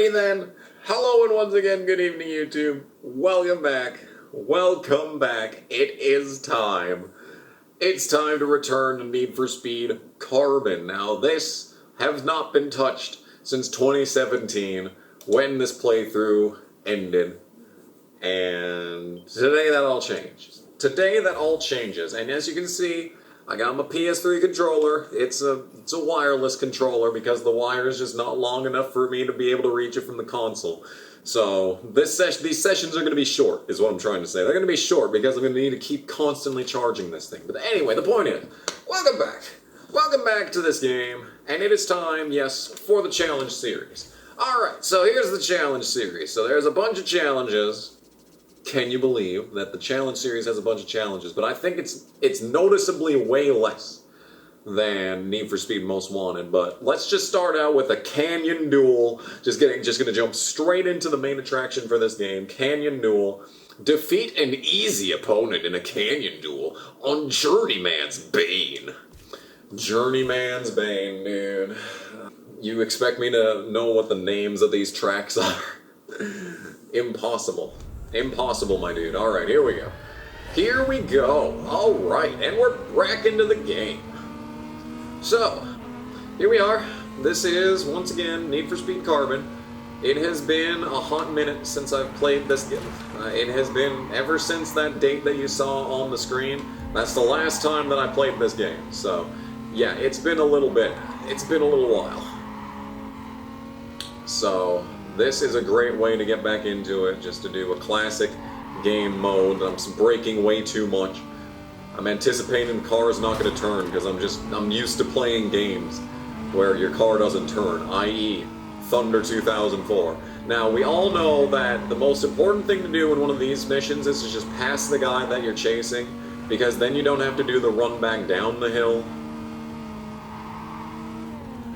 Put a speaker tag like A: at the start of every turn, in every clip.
A: Alrighty then. Hello and once again, good evening YouTube. Welcome back. Welcome back. It is time. It's time to return to Need for Speed Carbon. Now this has not been touched since 2017 when this playthrough ended. And today that all changed. Today that all changes. And as you can see, I got my PS3 controller. It's a wireless controller because the wire is just not long enough for me to be able to reach it from the console. So these sessions are going to be short, is what I'm trying to say. They're going to be short because I'm going to need to keep constantly charging this thing. But anyway, the point is, welcome back. Welcome back to this game. And it is time, yes, for the challenge series. Alright, so here's the challenge series. So there's a bunch of challenges. Can you believe that the challenge series has a bunch of challenges? But I think it's noticeably way less than Need for Speed Most Wanted. But let's just start out with a Canyon Duel. Just gonna jump straight into the main attraction for this game. Canyon Duel. Defeat an easy opponent in a Canyon Duel on Journeyman's Bane. Journeyman's Bane, dude. You expect me to know what the names of these tracks are? Impossible. Impossible, my dude. Alright, here we go. Here we go. Alright, and we're back into the game. So, here we are. This is, once again, Need for Speed Carbon. It has been a hot minute since I've played this game. It has been ever since that date that you saw on the screen. That's the last time that I played this game. So, yeah, it's been a little bit. It's been a little while. So, this is a great way to get back into it, just to do a classic game mode. I'm breaking way too much. I'm anticipating the car is not going to turn because I'm used to playing games where your car doesn't turn, i.e. Thunder 2004. Now, we all know that the most important thing to do in one of these missions is to just pass the guy that you're chasing, because then you don't have to do the run back down the hill.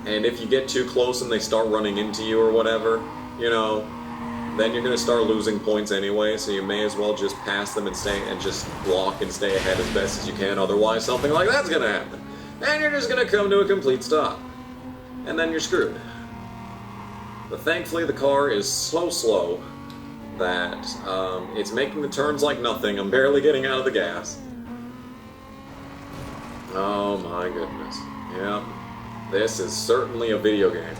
A: And if you get too close and they start running into you or whatever, you know, then you're going to start losing points anyway, so you may as well just pass them and just block and stay ahead as best as you can, otherwise something like that's going to happen. And you're just going to come to a complete stop. And then you're screwed. But thankfully the car is so slow that it's making the turns like nothing. I'm barely getting out of the gas. Oh my goodness. Yeah. This is certainly a video game.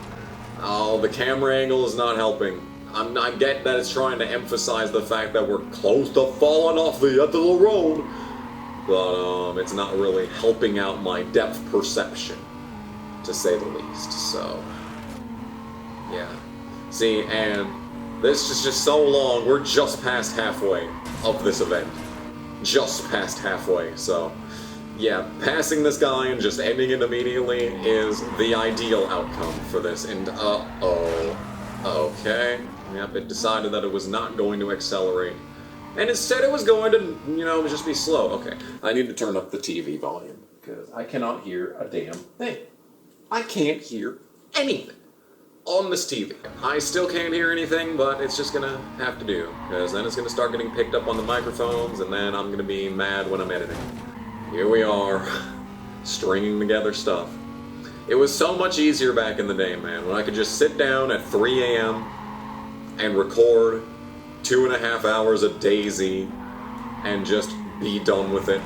A: Oh, the camera angle is not helping. I get that it's trying to emphasize the fact that we're close to falling off the edge of the road, but it's not really helping out my depth perception, to say the least. So, yeah. See, and this is just so long. We're just past halfway of this event. Just past halfway, so... yeah, passing this guy and just ending it immediately is the ideal outcome for this. And, okay. Yep, it decided that it was not going to accelerate. And instead it was going to, you know, just be slow. Okay, I need to turn up the TV volume, because I cannot hear a damn thing. I can't hear anything on this TV. I still can't hear anything, but it's just gonna have to do, because then it's gonna start getting picked up on the microphones, and then I'm gonna be mad when I'm editing. Here we are, stringing together stuff. It was so much easier back in the day, man, when I could just sit down at 3 a.m. and record 2.5 hours of DayZ and just be done with it.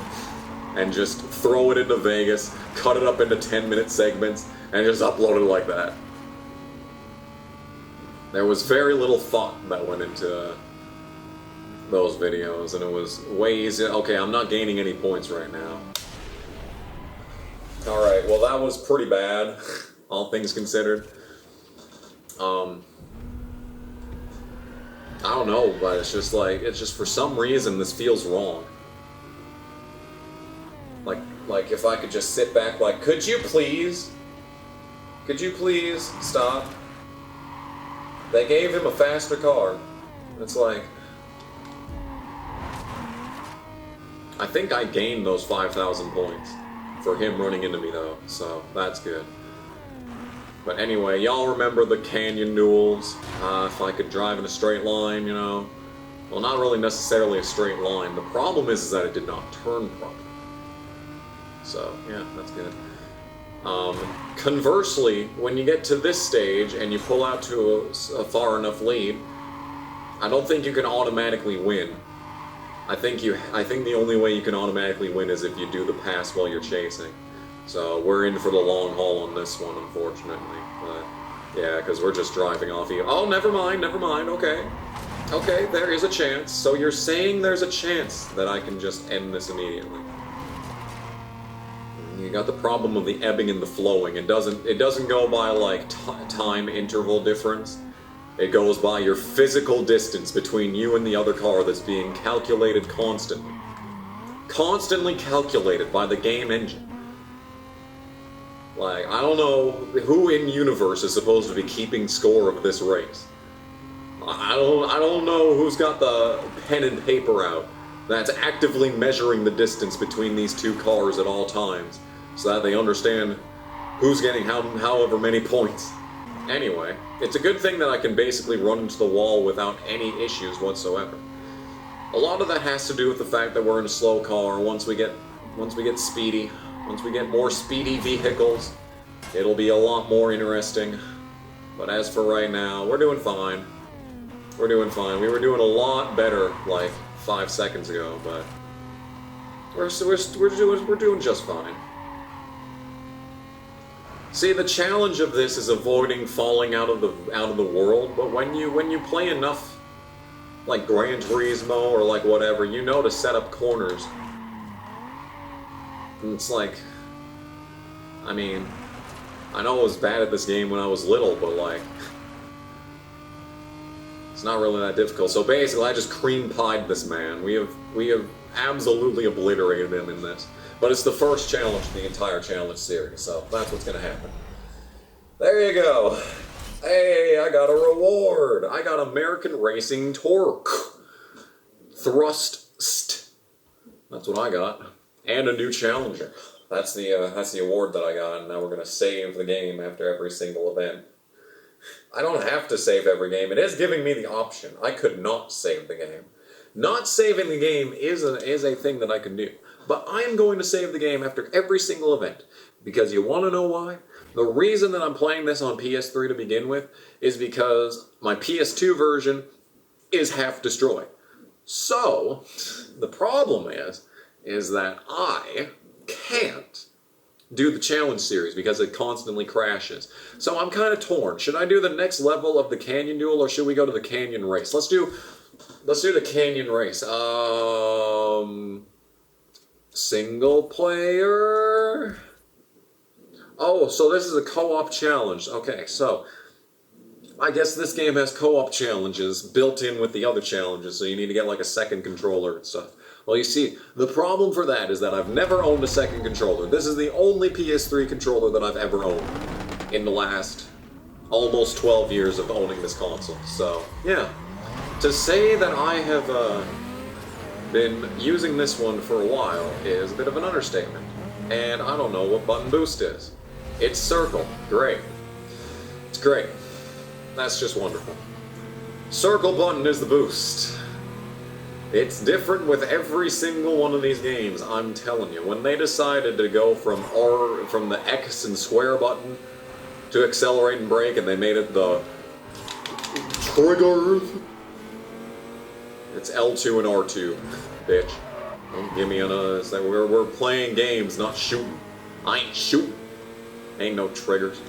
A: And just throw it into Vegas, cut it up into 10-minute segments, and just upload it like that. There was very little thought that went into those videos, and it was way easier. Okay, I'm not gaining any points right now. Alright, well that was pretty bad, all things considered. I don't know, but it's just for some reason this feels wrong. Like if I could just sit back, like, could you please stop? They gave him a faster car. It's like, I think I gained those 5,000 points for him running into me though, so that's good. But anyway, y'all remember the Canyon Duels? If I could drive in a straight line, you know. Well, not really necessarily a straight line. The problem is that it did not turn properly. So, yeah, that's good. Conversely, when you get to this stage and you pull out to a far enough lead, I don't think you can automatically win. I think the only way you can automatically win is if you do the pass while you're chasing. So we're in for the long haul on this one, unfortunately. But yeah, because we're just driving off you. Oh, never mind, okay. Okay, there is a chance. So you're saying there's a chance that I can just end this immediately. You got the problem of the ebbing and the flowing. It doesn't go by like time interval difference. It goes by your physical distance between you and the other car that's being calculated constantly. Constantly calculated by the game engine. Like, I don't know who in universe is supposed to be keeping score of this race. I don't know who's got the pen and paper out that's actively measuring the distance between these two cars at all times so that they understand who's getting however many points. Anyway, it's a good thing that I can basically run into the wall without any issues whatsoever. A lot of that has to do with the fact that we're in a slow car. Once we get speedy, once we get more speedy vehicles, it'll be a lot more interesting. But as for right now, we're doing fine. We're doing fine. We were doing a lot better like 5 seconds ago, but we're doing just fine. See, the challenge of this is avoiding falling out of the world. But when you play enough, like Gran Turismo or like whatever, you know to set up corners. And it's like, I mean, I know I was bad at this game when I was little, but like, it's not really that difficult. So basically, I just cream pied this man. We have absolutely obliterated him in this. But it's the first challenge in the entire challenge series, so that's what's gonna happen. There you go. Hey, I got a reward. I got American Racing Torque. Thrust. That's what I got. And a new challenger. That's the award that I got, and now we're gonna save the game after every single event. I don't have to save every game. It is giving me the option. I could not save the game. Not saving the game is a thing that I can do. But I am going to save the game after every single event. Because you want to know why? The reason that I'm playing this on PS3 to begin with is because my PS2 version is half destroyed. So, the problem is that I can't do the challenge series because it constantly crashes. So I'm kind of torn. Should I do the next level of the Canyon Duel or should we go to the Canyon Race? Let's do the Canyon Race. Single player? Oh, so this is a co-op challenge. Okay, so I guess this game has co-op challenges built in with the other challenges, so you need to get like a second controller and stuff. Well, you see, the problem for that is that I've never owned a second controller. This is the only PS3 controller that I've ever owned in the last almost 12 years of owning this console. So, yeah. To say that I have been using this one for a while is a bit of an understatement. And I don't know what button boost is. It's circle. Great. It's great. That's just wonderful. Circle button is the boost. It's different with every single one of these games, I'm telling you. When they decided to go from the X and square button to accelerate and brake, and they made it the trigger. It's L2 and R2, bitch. Don't give me another. We're playing games, not shooting. I ain't shooting. Ain't no triggers.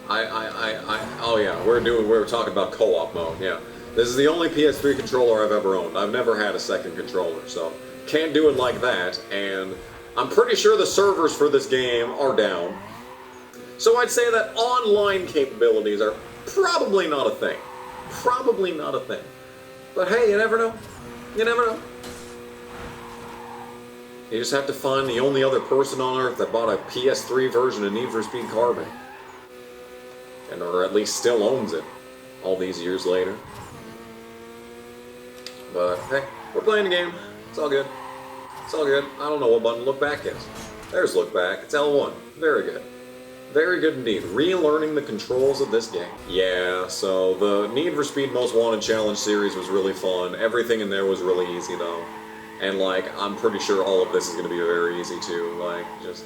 A: Oh yeah, we're talking about co-op mode, yeah. This is the only PS3 controller I've ever owned. I've never had a second controller, so can't do it like that, and I'm pretty sure the servers for this game are down. So I'd say that online capabilities are probably not a thing. Probably not a thing. But hey, you never know. You never know. You just have to find the only other person on Earth that bought a PS3 version of Need for Speed Carbon. Or at least still owns it, all these years later. But, hey, we're playing the game. It's all good. It's all good. I don't know what button look back is. There's look back. It's L1. Very good. Very good indeed. Relearning the controls of this game. Yeah, so the Need for Speed Most Wanted Challenge series was really fun. Everything in there was really easy, though. And, like, I'm pretty sure all of this is going to be very easy, too. Like, just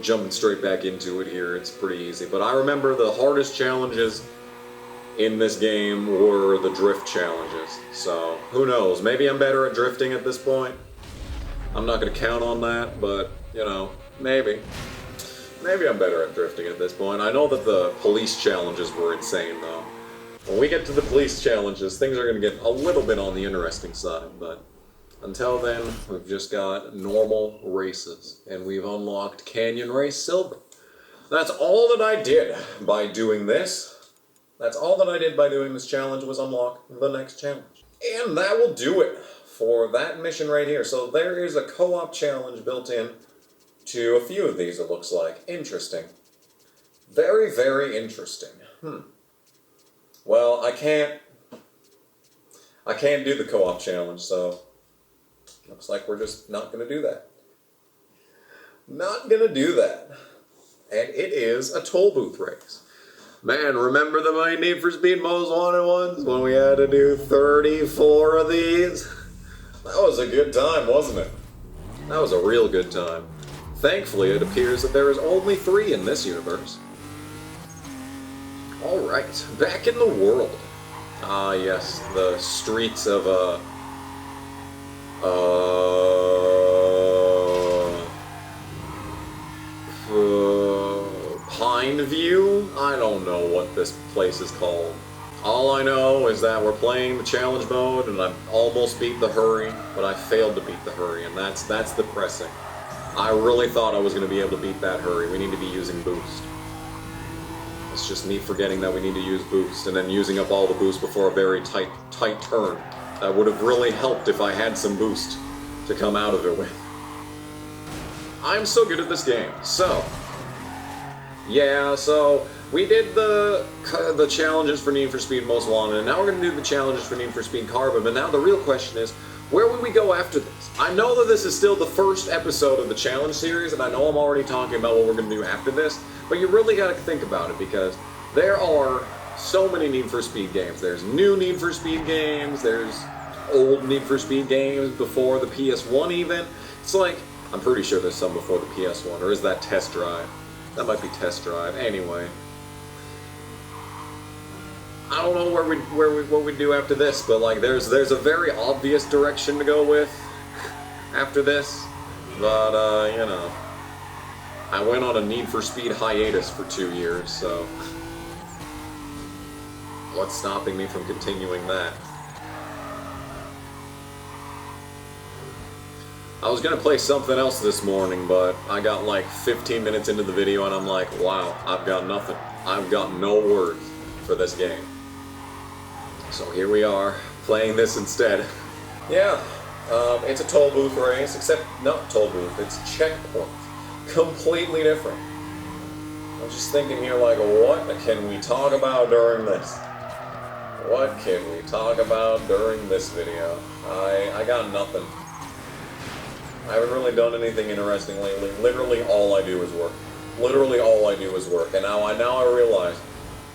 A: jumping straight back into it here. It's pretty easy. But I remember the hardest challenges in this game were the drift challenges. So, who knows? Maybe I'm better at drifting at this point. I'm not going to count on that, but, you know, maybe. Maybe I'm better at drifting at this point. I know that the police challenges were insane, though. When we get to the police challenges, things are going to get a little bit on the interesting side, but until then, we've just got normal races, and we've unlocked Canyon Race Silver. That's all that I did by doing this. That's all that I did by doing this challenge was unlock the next challenge. And that will do it for that mission right here. So there is a co-op challenge built in to a few of these, it looks like. Interesting. Very, very interesting. Well, I can't do the co-op challenge, so looks like we're just not going to do that. Not going to do that. And it is a toll booth race. Man, remember the My Need for Speed Most Wanted ones when we had to do 34 of these? That was a good time, wasn't it? That was a real good time. Thankfully, it appears that there is only 3 in this universe. Alright, back in the world. Ah, yes, the streets of, Pineview? I don't know what this place is called. All I know is that we're playing the challenge mode, and I almost beat the hurry, but I failed to beat the hurry, and that's depressing. I really thought I was going to be able to beat that hurry. We need to be using boost. It's just me forgetting that we need to use boost, and then using up all the boost before a very tight turn. That would have really helped if I had some boost to come out of it with. I'm so good at this game. So, yeah, so we did the challenges for Need for Speed Most Wanted, and now we're going to do the challenges for Need for Speed Carbon, but now the real question is, where would we go after this? I know that this is still the first episode of the challenge series, and I know I'm already talking about what we're going to do after this, but you really got to think about it, because there are so many Need for Speed games. There's new Need for Speed games, there's old Need for Speed games before the PS1 even. It's like, I'm pretty sure there's some before the PS1, or is that Test Drive? That might be Test Drive. Anyway. I don't know what we do after this, but like there's a very obvious direction to go with after this. But you know, I went on a Need for Speed hiatus for 2 years, so what's stopping me from continuing that? I was gonna play something else this morning, but I got like 15 minutes into the video and I'm like, wow, I've got nothing. I've got no words for this game. So here we are, playing this instead. Yeah, it's a toll booth race, except not toll booth, it's checkpoint. Completely different. I'm just thinking here like, what can we talk about during this? What can we talk about during this video? I got nothing. I haven't really done anything interesting lately. Literally all I do is work. Literally all I do is work. And now I realize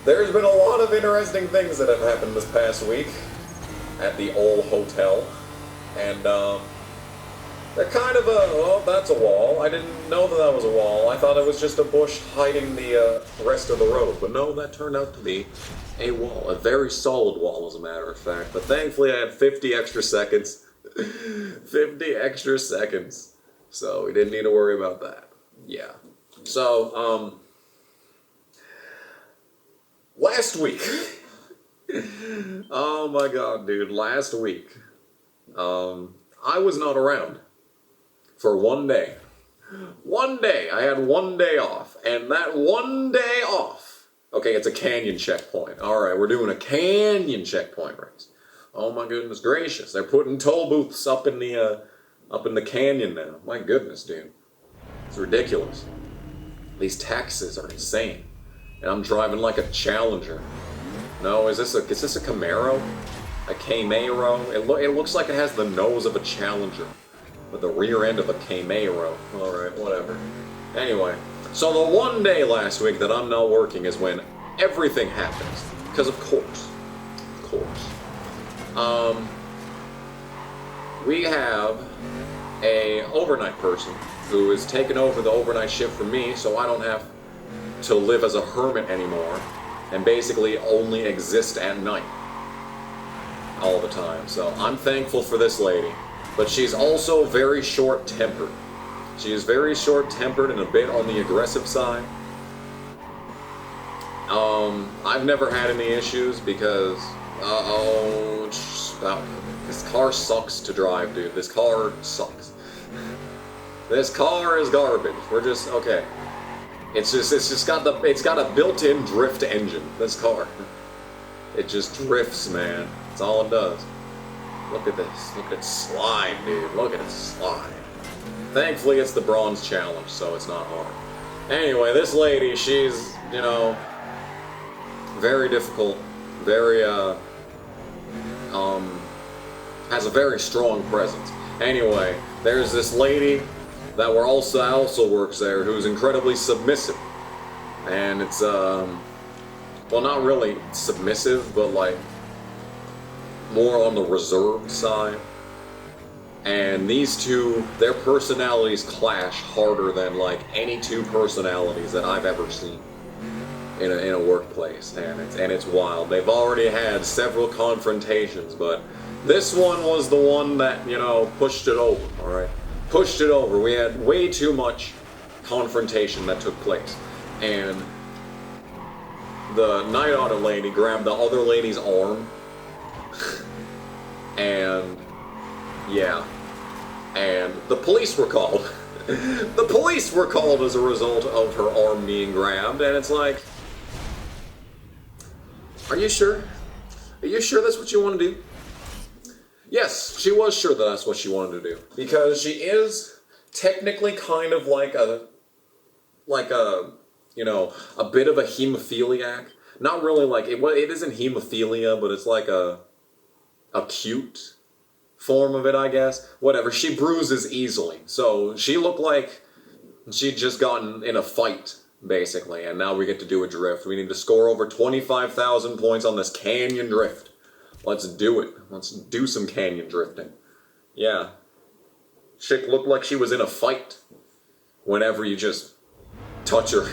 A: there's been a lot of interesting things that have happened this past week at the old hotel. And they're kind of oh, that's a wall. I didn't know that was a wall. I thought it was just a bush hiding the rest of the road. But no, that turned out to be a wall. A very solid wall, as a matter of fact. But thankfully I had 50 extra seconds. 50 extra seconds. So we didn't need to worry about that. Yeah. So, last week. Oh my god, dude. Last week. I was not around. For 1 day. 1 day. I had 1 day off. And that 1 day off. Okay, it's a canyon checkpoint. Alright, we're doing a canyon checkpoint race. Oh my goodness gracious. They're putting toll booths up in the canyon now. My goodness, dude. It's ridiculous. These taxes are insane. And I'm driving like a Challenger. No, is this a Camaro? A Camaro? It looks like it has the nose of a Challenger. With the rear end of a Camaro. Alright, whatever. Anyway, so the 1 day last week that I'm not working is when everything happens. Because of course. Of course. We have a overnight person who is taking over the overnight shift for me, so I don't have to live as a hermit anymore, and basically only exist at night all the time. So I'm thankful for this lady. But she's also very short-tempered. She is very short-tempered and a bit on the aggressive side. I've never had any issues because, this car sucks to drive, dude. This car sucks. This car is garbage. We're just, okay. It's got a built-in drift engine, this car. It just drifts, man. That's all it does. Look at this. Look at it slide, dude. Look at it slide. Thankfully, it's the bronze challenge, so it's not hard. Anyway, this lady, she's, you know, very difficult, very, has a very strong presence. Anyway, there's this lady that also works there who's incredibly submissive. And it's, well, not really submissive, but like, more on the reserved side. And these two, their personalities clash harder than like any two personalities that I've ever seen in a workplace, and it's wild. They've already had several confrontations, but this one was the one that, you know, pushed it over, alright? Pushed it over. We had way too much confrontation that took place. And the night audit lady grabbed the other lady's arm. And yeah. And the police were called. The police were called as a result of her arm being grabbed, and it's like, are you sure? Are you sure that's what you want to do? Yes, she was sure that that's what she wanted to do. Because she is technically kind of like a, you know, a bit of a hemophiliac. Not really like, it isn't hemophilia, but it's like a acute form of it, I guess. Whatever, she bruises easily. So she looked like she'd just gotten in a fight, basically, and now we get to do a drift. We need to score over 25,000 points on this canyon drift. Let's do it. Let's do some canyon drifting. Yeah. Chick looked like she was in a fight whenever you just touch her.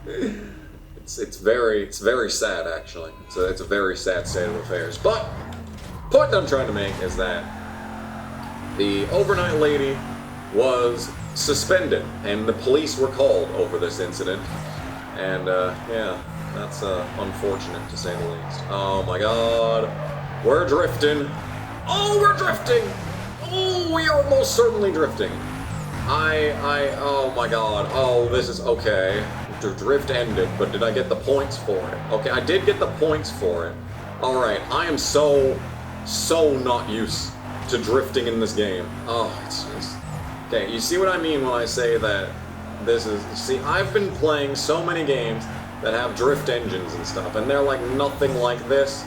A: It's very sad, actually. It's a very sad state of affairs. But the point that I'm trying to make is that the overnight lady was suspended, and the police were called over this incident. And, yeah, that's unfortunate, to say the least. Oh my god. We're drifting. Oh, we're drifting! Oh, we are most certainly drifting. Oh my god. Oh, this is, okay. The drift ended, but did I get the points for it? Okay, I did get the points for it. Alright, I am so not used to drifting in this game. Oh, it's just... Okay, you see what I mean when I say that this is... See, I've been playing so many games that have drift engines and stuff, and they're like nothing like this.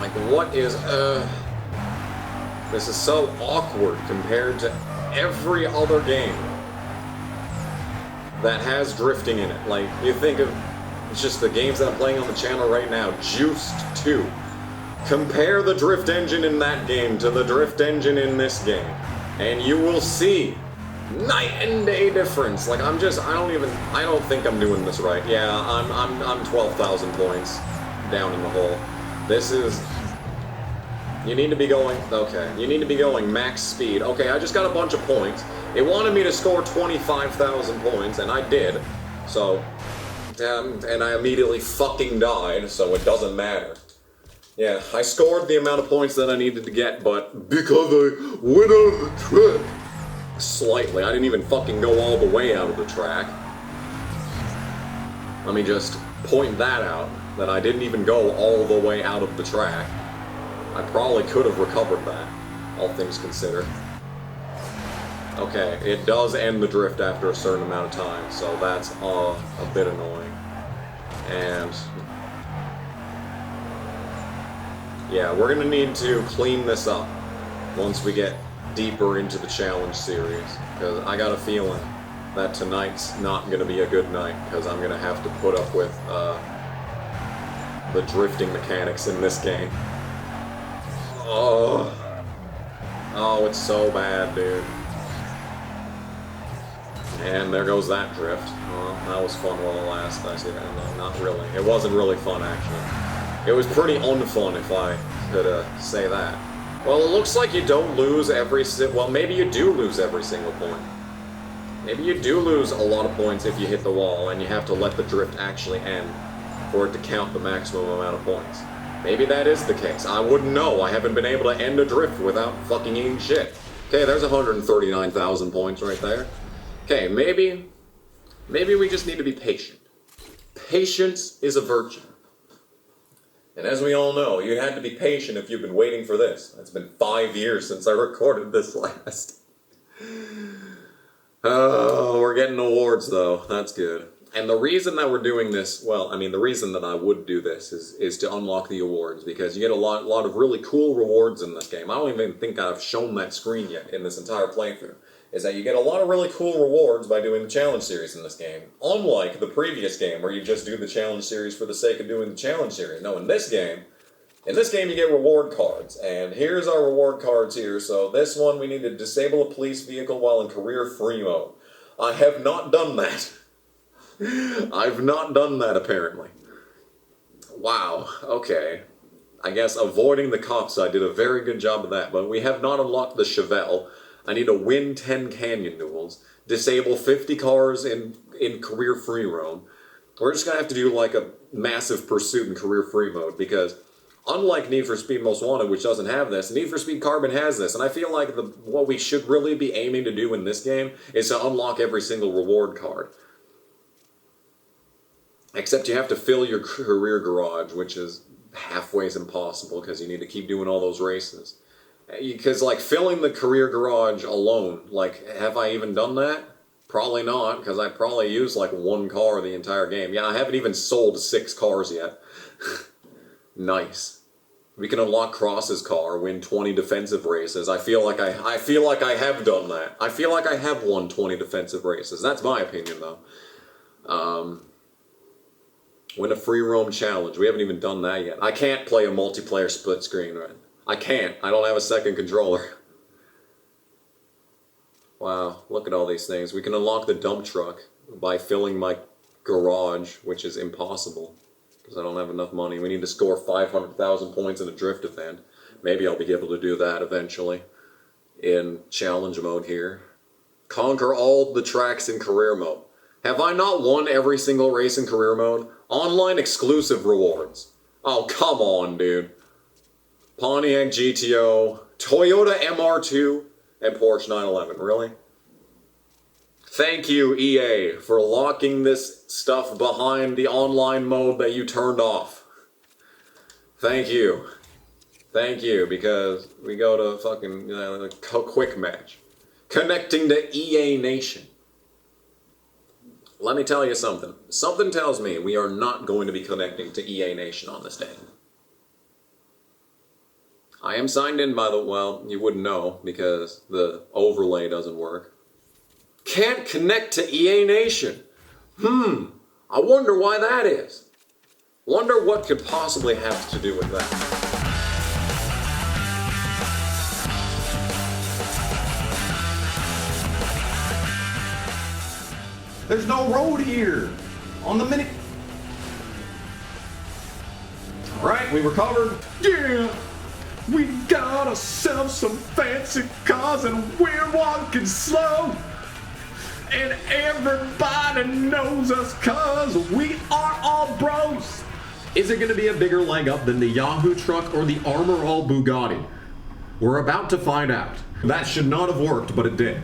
A: Like, what is... This is so awkward compared to every other game that has drifting in it. Like, you think of... It's just the games that I'm playing on the channel right now. Juiced 2. Compare the drift engine in that game to the drift engine in this game, and you will see night and day difference. Like, I don't think I'm doing this right. Yeah, I'm 12,000 points down in the hole. This is... You need to be going... Okay, you need to be going max speed. Okay, I just got a bunch of points. It wanted me to score 25,000 points, and I did. So... and I immediately fucking died, so it doesn't matter. Yeah, I scored the amount of points that I needed to get, but because I went out of the track slightly, I didn't even fucking go all the way out of the track. Let me just point that out, that I didn't even go all the way out of the track. I probably could have recovered that, all things considered. Okay, it does end the drift after a certain amount of time, so that's a bit annoying. And... yeah, we're gonna need to clean this up once we get deeper into the challenge series, because I got a feeling that tonight's not gonna be a good night, because I'm gonna have to put up with the drifting mechanics in this game. Oh, it's so bad, dude. And there goes that drift. Well, that was fun while it lasted. I see that. No, not really. It wasn't really fun, actually. It was pretty unfun, if I could say that. Well, it looks like you don't lose well, maybe you do lose every single point. Maybe you do lose a lot of points if you hit the wall, and you have to let the drift actually end for it to count the maximum amount of points. Maybe that is the case. I wouldn't know. I haven't been able to end a drift without fucking eating shit. Okay, there's 139,000 points right there. Okay, maybe we just need to be patient. Patience is a virtue. And as we all know, you had to be patient if you've been waiting for this. It's been 5 years since I recorded this last. Oh, we're getting awards though. That's good. And the reason that we're doing this, well, I mean, the reason that I would do this is to unlock the awards, because you get a lot of really cool rewards in this game. I don't even think I've shown that screen yet in this entire playthrough. Is that you get a lot of really cool rewards by doing the challenge series in this game. Unlike the previous game where you just do the challenge series for the sake of doing the challenge series. No, in this game you get reward cards. And here's our reward cards here. So this one, we need to disable a police vehicle while in career free mode. I have not done that. I've not done that, apparently. Wow, okay. I guess avoiding the cops, I did a very good job of that, but we have not unlocked the Chevelle. I need to win 10 canyon duels, disable 50 cars in career free roam. We're just gonna have to do like a massive pursuit in career free mode, because unlike Need for Speed Most Wanted, which doesn't have this, Need for Speed Carbon has this, and I feel like what we should really be aiming to do in this game is to unlock every single reward card. Except you have to fill your career garage, which is halfway impossible because you need to keep doing all those races. Because, like, filling the career garage alone, like, have I even done that? Probably not, because I probably used, like, one car the entire game. Yeah, I haven't even sold 6 cars yet. Nice. We can unlock Cross's car, win 20 defensive races. I feel like I have done that. I feel like I have won 20 defensive races. That's my opinion, though. Win a free roam challenge. We haven't even done that yet. I can't play a multiplayer split screen, right? I can't. I don't have a second controller. Wow, look at all these things. We can unlock the dump truck by filling my garage, which is impossible because I don't have enough money. We need to score 500,000 points in a drift event. Maybe I'll be able to do that eventually in challenge mode here. Conquer all the tracks in career mode. Have I not won every single race in career mode? Online exclusive rewards. Oh, come on, dude. Pontiac GTO, Toyota MR2, and Porsche 911. Really? Thank you, EA, for locking this stuff behind the online mode that you turned off. Thank you. Thank you, because we go to fucking quick match. Connecting to EA Nation. Let me tell you something. Something tells me we are not going to be connecting to EA Nation on this day. I am signed in by well, you wouldn't know because the overlay doesn't work. Can't connect to EA Nation. I wonder why that is. Wonder what could possibly have to do with that.
B: There's no road here on the mini. Right, we recovered.
C: Yeah, we got ourselves some fancy cars and we're walking slow. And everybody knows us cause we are all bros.
B: Is it gonna be a bigger leg up than the Yahoo truck or the Armor All Bugatti? We're about to find out. That should not have worked, but it did.